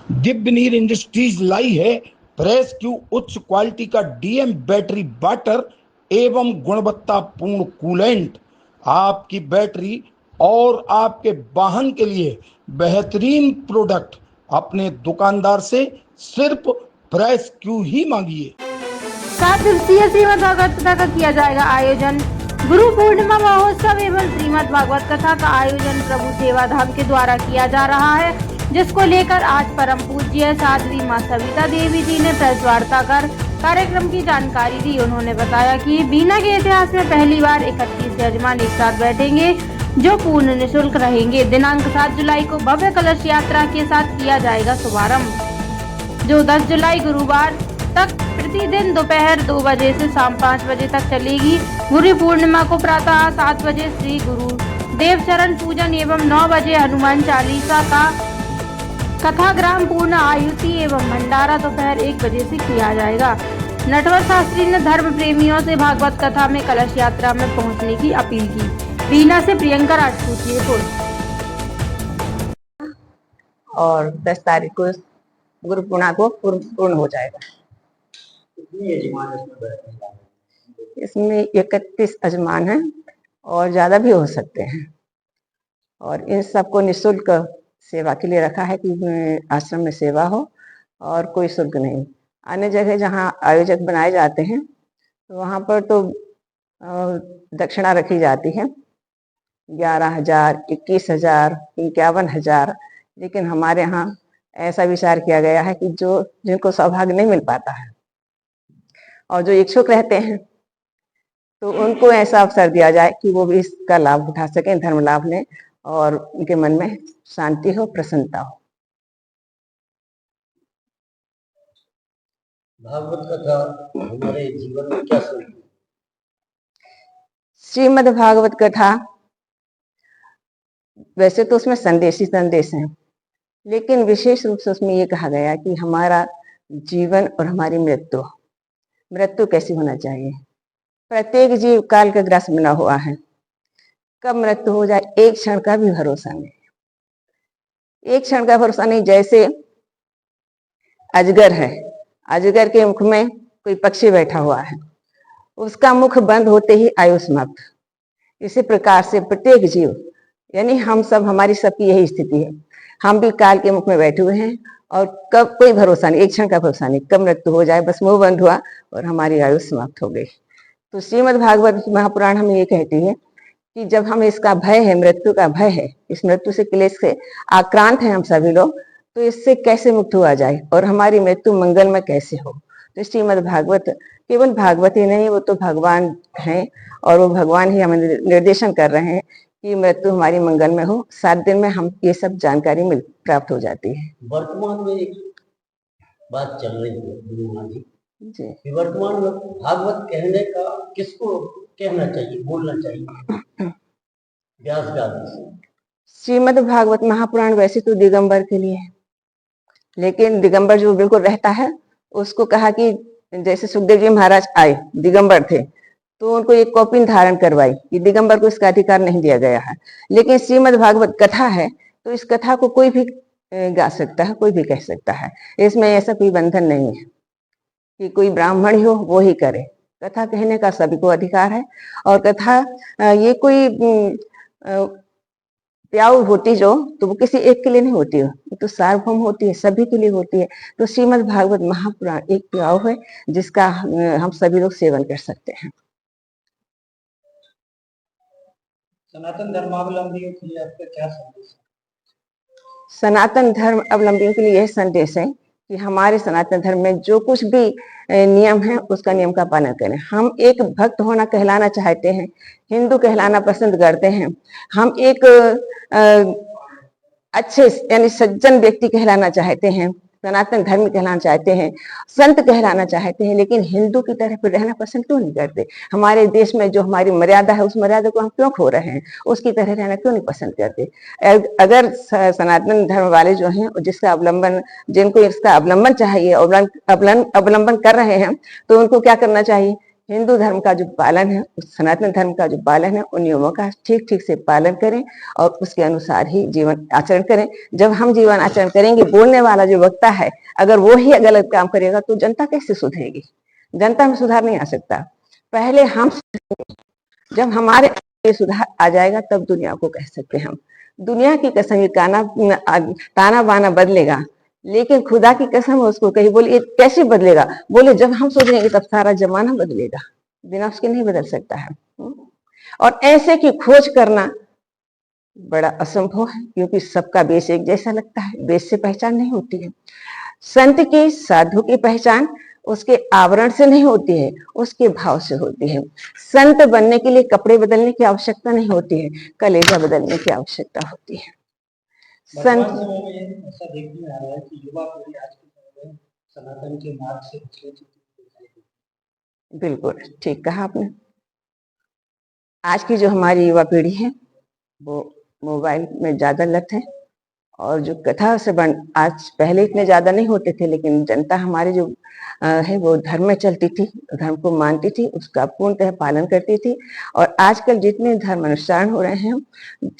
दिव्यनीर industries लाई है press Q उच्च quality का डीएम बैटरी वाटर एवं गुणवत्तापूर्ण कूलेंट। आपकी बैटरी और आपके वाहन के लिए बेहतरीन प्रोडक्ट अपने दुकानदार से सिर्फ प्रेस क्यू ही मांगिए। 7 दिवसीय श्रीमद् भागवत कथा का किया जाएगा आयोजन। गुरु पूर्णिमा महोत्सव एवं श्रीमद् भागवत कथा का आयोजन प्रभु सेवाधाम के द्वारा किया जा रहा है, जिसको लेकर आज परम पूज्य साध्वी मां सविता देवी जी ने प्रेस वार्ता कर कार्यक्रम की जानकारी दी। उन्होंने बताया कि बीना के इतिहास में पहली बार 31 यजमान एक साथ बैठेंगे, जो पूर्ण निःशुल्क रहेंगे। दिनांक 7 जुलाई को भव्य कलश यात्रा के साथ किया जाएगा शुभारंभ, जो 10 जुलाई गुरुवार तक प्रतिदिन दोपहर 2 बजे से शाम 5 बजे तक चलेगी। गुरु पूर्णिमा को प्रातः 7 बजे श्री गुरु देव चरण पूजन एवं 9 बजे हनुमान चालीसा का कथा ग्राम पूर्ण आयुति एवं भंडारा दोपहर 1 बजे से किया जाएगा। नटवर शास्त्री ने धर्म प्रेमियों से भागवत कथा में कलश यात्रा में पहुंचने की अपील की। बीना से प्रियंका राजपूत की रिपोर्ट। और 10 तारीख को गुरु पूर्णिमा को पूर्ण हो जाएगा। इसमें 31 अजमान हैं और ज्यादा भी हो सकते हैं, और इन सबको निःशुल्क सेवा के लिए रखा है कि आश्रम में सेवा हो और कोई शुल्क नहीं। अन्य जगह जहाँ आयोजक बनाए जाते हैं तो वहाँ पर तो दक्षिणा रखी जाती है 11,000, 21,000, 51,000, लेकिन हमारे यहाँ ऐसा विचार किया गया है कि जिनको सौभाग्य नहीं मिल पाता है और जो इच्छुक रहते हैं तो उनको ऐसा अवसर दिया जाए कि वो भी इसका लाभ उठा सकें, धर्म लाभ लें और उनके मन में शांति हो, प्रसन्नता हो। भागवत कथा हमारे जीवन में क्या स्वरूप है? श्रीमद् भागवत कथा वैसे तो उसमें संदेश ही संदेश हैं, लेकिन विशेष रूप से उसमें ये कहा गया कि हमारा जीवन और हमारी मृत्यु कैसी होना चाहिए। प्रत्येक जीव काल का ग्रास बना हुआ है, कब मृत्यु हो जाए एक क्षण का भी भरोसा नहीं, एक क्षण का भरोसा नहीं। जैसे अजगर है, अजगर के मुख में कोई पक्षी बैठा हुआ है, उसका मुख बंद होते ही आयु समाप्त। इसी प्रकार से प्रत्येक जीव यानी हम सब, हमारी सबकी यही स्थिति है। हम भी काल के मुख में बैठे हुए हैं और कब कोई भरोसा नहीं, एक क्षण का भरोसा नहीं, कब मृत्यु हो जाए, बस मुंह बंद हुआ और हमारी आयु समाप्त हो गई। तो श्रीमद् भागवत महापुराण हमें ये कहती है कि जब हम इसका भय है, मृत्यु का भय है, इस मृत्यु से, क्लेश से आक्रांत है हम सभी लोग, तो इससे कैसे मुक्त हुआ जाए और हमारी मृत्यु मंगलमय कैसे हो। तो श्रीमद् भागवत केवल भागवत ही नहीं, वो तो भगवान हैं और वो भगवान ही हमें निर्देशन कर रहे हैं कि मृत्यु हमारी मंगल में हो। 7 दिन में हम ये सब जानकारी प्राप्त हो जाती है। वर्तमान में एक बात चल रही है गुरु माँ जी, वर्तमान में भागवत कहने का किसको कहना चाहिए, बोलना चाहिए? व्यास व्यास श्रीमद् भागवत महापुराण वैसे तो दिगंबर के लिए है, लेकिन दिगंबर जो बिल्कुल रहता है उसको कहा कि जैसे सुखदेव जी महाराज आए, दिगंबर थे, तो उनको एक कौपीन धारण करवाई कि दिगंबर को इसका अधिकार नहीं दिया गया है। लेकिन श्रीमद् भागवत कथा है तो इस कथा को कोई भी गा सकता है, कोई भी कह सकता है। इसमें ऐसा कोई बंधन नहीं है कि कोई ब्राह्मण ही हो वो ही करे। कथा कहने का सभी को अधिकार है, और कथा ये कोई प्याऊ होती जो, तो वो किसी एक के लिए नहीं होती है, तो सार्वभौम होती है, सभी के लिए होती है। तो श्रीमद् भागवत महापुराण एक प्याऊ है जिसका हम सभी लोग सेवन कर सकते हैं। सनातन धर्मावलंबियों के लिए आपका क्या संदेश है? सनातन धर्म अवलंबियों के लिए यह संदेश है कि हमारे सनातन धर्म में जो कुछ भी नियम है उसका नियम का पालन करें। हम एक भक्त होना कहलाना चाहते हैं, हिंदू कहलाना पसंद करते हैं, हम एक अच्छे यानी सज्जन व्यक्ति कहलाना चाहते हैं, सनातन धर्म कहलाना चाहते हैं, संत कहलाना चाहते हैं, लेकिन हिंदू की तरह फिर रहना पसंद क्यों नहीं करते? हमारे देश में जो हमारी मर्यादा है उस मर्यादा को हम क्यों खो रहे हैं? उसकी तरह रहना क्यों नहीं पसंद करते? अगर सनातन धर्म वाले जो हैं जिसका अवलंबन, जिनको इसका अवलंबन चाहिए, अवलंबन कर रहे हैं, तो उनको क्या करना चाहिए हिंदू धर्म का जो पालन है, उस सनातन धर्म का जो पालन है, उन नियमों का ठीक ठीक से पालन करें और उसके अनुसार ही जीवन आचरण करें। जब हम जीवन आचरण करेंगे, बोलने वाला जो वक्ता है अगर वो ही गलत काम करेगा तो जनता कैसे सुधरेगी? जनता में सुधार नहीं आ सकता। पहले हम, जब हमारे सुधार आ जाएगा तब दुनिया को कह सकते हैं हम। दुनिया की कसम ये ताना बाना बदलेगा, लेकिन खुदा की कसम उसको कही, बोले ये कैसे बदलेगा? बोले जब हम सोचेंगे तब सारा जमाना बदलेगा, बिना उसके नहीं बदल सकता है। और ऐसे की खोज करना बड़ा असंभव है, क्योंकि सबका बेस एक जैसा लगता है। बेस से पहचान नहीं होती है। संत की, साधु की पहचान उसके आवरण से नहीं होती है, उसके भाव से होती है। संत बनने के लिए कपड़े बदलने की आवश्यकता नहीं होती है, कलेजा बदलने की आवश्यकता होती है। संत समय में ऐसा देखने में आ रहा है कि युवा पीढ़ी आज के समय में सनातन के मार्ग से बिल्कुल ठीक कहा आपने। आज की जो हमारी युवा पीढ़ी है वो मोबाइल में ज्यादा लत है, और जो कथा से आज पहले इतने ज्यादा नहीं होते थे, लेकिन जनता हमारी जो है वो धर्म में चलती थी, धर्म को मानती थी, उसका पूर्णतः पालन करती थी। और आजकल जितने धर्म अनुष्ठान हो रहे हैं,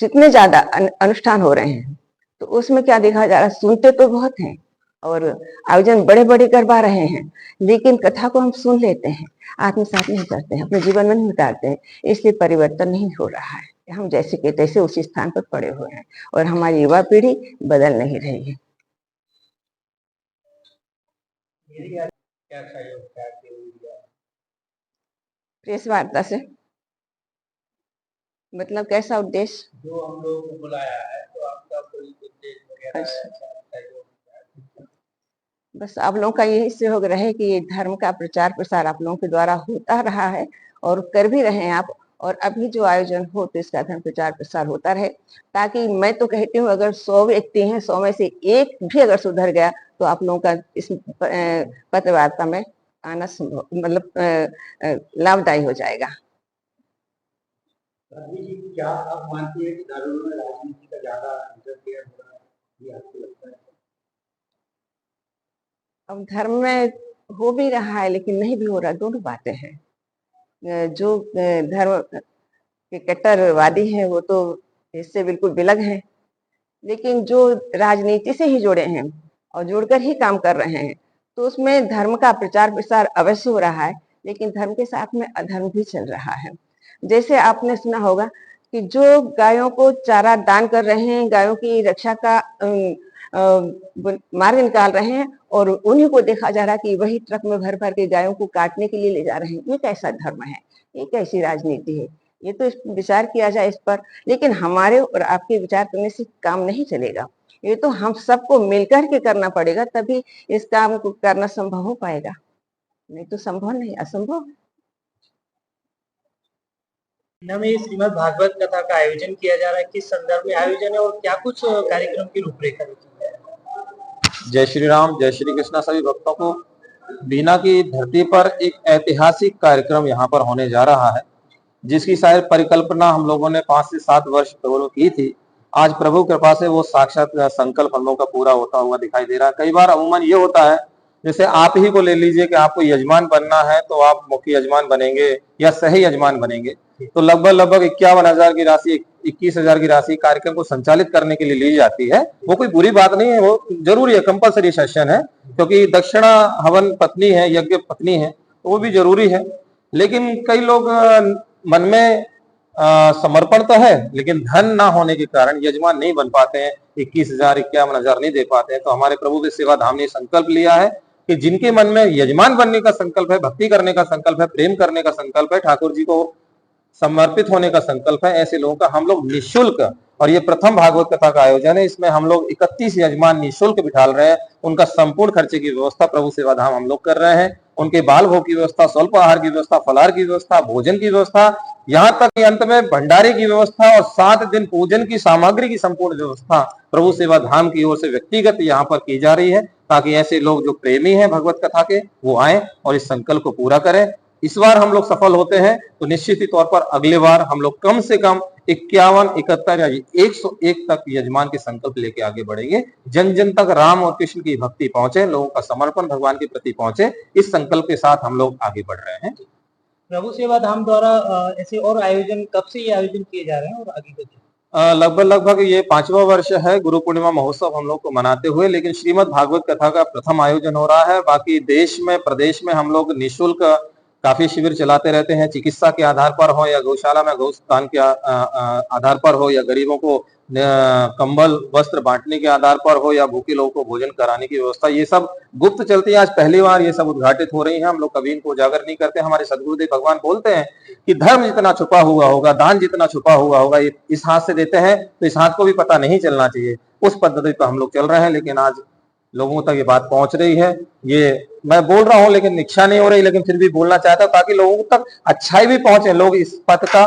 जितने ज्यादा अनुष्ठान हो रहे हैं, तो उसमें क्या देखा जा रहा है, सुनते तो बहुत हैं और आयोजन बड़े बड़े करवा रहे हैं, लेकिन कथा को हम सुन लेते हैं, आत्मसात नहीं करते हैं, अपने जीवन में नहीं उतारते हैं, इसलिए परिवर्तन नहीं हो रहा है। हम जैसे के तैसे उसी स्थान पर पड़े हुए हैं और हमारी युवा पीढ़ी बदल नहीं रही है। प्रेस वार्ता से मतलब कैसा उद्देश्य? जो हम लोगों को बुलाया है, तो आपका कोई उद्देश्य वगैरह है? बस आप लोगों का यही सहयोग रहे कि ये धर्म का प्रचार प्रसार आप लोगों के द्वारा होता रहा है और कर भी रहे हैं आप, और अभी जो आयोजन हो तो इसका धर्म प्रचार प्रसार होता रहे, ताकि मैं तो कहती हूँ अगर 100 व्यक्ति हैं, 100 में से एक भी अगर सुधर गया तो आप लोगों का इस पत्र वार्ता में आना संभव, मतलब लाभदायी हो जाएगा। क्या आप मानती है कि धर्म में राजनीति का ज्यादा इंटरफेयर हो रहा है, ये आपको लगता है? अब धर्म में हो भी रहा है लेकिन नहीं भी हो रहा, दोनों बातें हैं। जो धर्म के कट्टरवादी हैं वो तो इससे बिल्कुल विलग हैं, लेकिन जो राजनीति से ही जुड़े हैं और जुड़कर ही काम कर रहे हैं, तो उसमें धर्म का प्रचार प्रसार अवश्य हो रहा है, लेकिन धर्म के साथ में अधर्म भी चल रहा है। जैसे आपने सुना होगा कि जो गायों को चारा दान कर रहे हैं, गायों की रक्षा का मार्ग निकाल रहे हैं, और उन्हीं को देखा जा रहा है कि वही ट्रक में भर भर के गायों को काटने के लिए ले जा रहे हैं। ये कैसा धर्म है? ये कैसी राजनीति है? ये तो विचार किया जाए इस पर। लेकिन हमारे और आपके विचार करने से काम नहीं चलेगा, ये तो हम सबको मिलकर के करना पड़ेगा, तभी इस काम को करना संभव हो पाएगा, नहीं तो संभव नहीं, असंभव। में श्रीमद् भागवत कथा का आयोजन किया जा रहा है, किस संदर्भ में आयोजन है और क्या कुछ कार्यक्रम की रूपरेखा है? जय श्री राम, जय श्री कृष्णा। सभी भक्तों को बीना की धरती पर एक ऐतिहासिक कार्यक्रम यहाँ पर होने जा रहा है, जिसकी शायद परिकल्पना हम लोगों ने 5 से 7 वर्ष पूर्व की थी। आज प्रभु कृपा से वो साक्षात संकल्प हम लोगों का पूरा होता हुआ दिखाई दे रहा है। कई बार अमूमन ये होता है, जैसे आप ही को ले लीजिए कि आपको यजमान बनना है तो आप मुख्य यजमान बनेंगे या सही यजमान बनेंगे, तो लगभग 51,000 की राशि, 21,000 की राशि कार्यक्रम को संचालित करने के लिए ली जाती है। वो कोई बुरी बात नहीं है, वो जरूरी है, कंपलसरी सेशन है, क्योंकि दक्षिणा हवन पत्नी है, यज्ञ पत्नी है, तो वो भी जरूरी है। लेकिन कई लोग मन में समर्पण तो है, लेकिन धन ना होने के कारण यजमान नहीं बन पाते हैं, 21,000 51,000 नहीं दे पाते हैं। तो हमारे प्रभु के सेवा धाम ने संकल्प लिया है कि जिनके मन में यजमान बनने का संकल्प है, भक्ति करने का संकल्प है, प्रेम करने का संकल्प है, ठाकुर जी को समर्पित होने का संकल्प है, ऐसे लोगों का हम लोग निःशुल्क, और ये प्रथम भागवत कथा का आयोजन है, इसमें हम लोग 31 यजमान निःशुल्क बिठाल रहे हैं। उनका संपूर्ण खर्चे की व्यवस्था प्रभु सेवा धाम हम लोग कर रहे हैं। उनके बाल भोग की व्यवस्था, स्वल्प आहार की व्यवस्था, फलाहार की व्यवस्था, भोजन की व्यवस्था, यहाँ तक कि अंत में भंडारे की व्यवस्था और 7 दिन पूजन की सामग्री की संपूर्ण व्यवस्था प्रभु सेवा धाम की ओर से व्यक्तिगत यहाँ पर की जा रही है, ताकि ऐसे लोग जो प्रेमी हैं भगवत कथा के, वो आए और इस संकल्प को पूरा करें। इस बार हम लोग सफल होते हैं तो निश्चित ही तौर पर अगले बार हम लोग कम से कम 51, 71 या 101 तक यजमान के संकल्प लेके आगे बढ़ेंगे। जन जन तक राम और कृष्ण की भक्ति पहुंचे, लोगों का समर्पण भगवान के प्रति पहुंचे, इस संकल्प के साथ हम लोग आगे बढ़ रहे हैं। प्रभु सेवा धाम द्वारा ऐसे और आयोजन कब से ये आयोजन किए जा रहे हैं और आगे कैसे? लगभग ये 5वां वर्ष है गुरु पूर्णिमा महोत्सव हम लोग को मनाते हुए, लेकिन श्रीमद् भागवत कथा का प्रथम आयोजन हो रहा है। बाकी देश में प्रदेश में हम लोग निःशुल्क काफी शिविर चलाते रहते हैं, चिकित्सा के आधार पर हो या गौशाला में गौदान के आधार पर हो या गरीबों को कंबल वस्त्र बांटने के आधार पर हो या भूखे लोगों को भोजन कराने की व्यवस्था, ये सब गुप्त चलती है। आज पहली बार ये सब उद्घाटित हो रही है। हम लोग कभी इनको उजागर नहीं करते। हमारे सदगुरुदेव भगवान बोलते हैं कि धर्म जितना छुपा हुआ होगा, दान जितना छुपा हुआ होगा, ये इस हाथ से देते हैं तो इस हाथ को भी पता नहीं चलना चाहिए। उस पद्धति पर हम लोग चल रहे हैं, लेकिन आज लोगों तक ये बात पहुंच रही है। ये मैं बोल रहा हूं लेकिन इच्छा नहीं हो रही, लेकिन फिर भी बोलना चाहता हूं ताकि लोगों तक अच्छाई भी पहुंचे, लोग इस पथ का